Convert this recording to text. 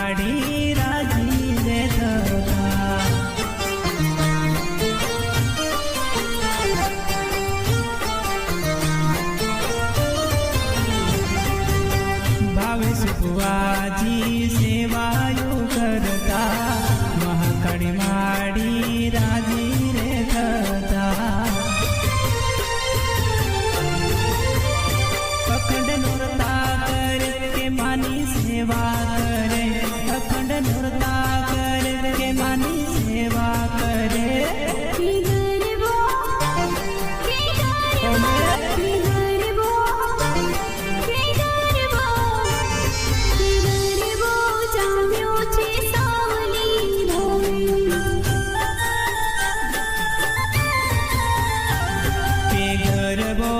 માડી રાજી રે થતા ભાવેશ ભુવાજી સેવાયો કરતા મહાકાળી માડી રાજી રે થતા અખંડ નોરતા કરે કે માની સેવા કરે અખંડ નોરતા કરે કે માની સેવા કરે ગરબો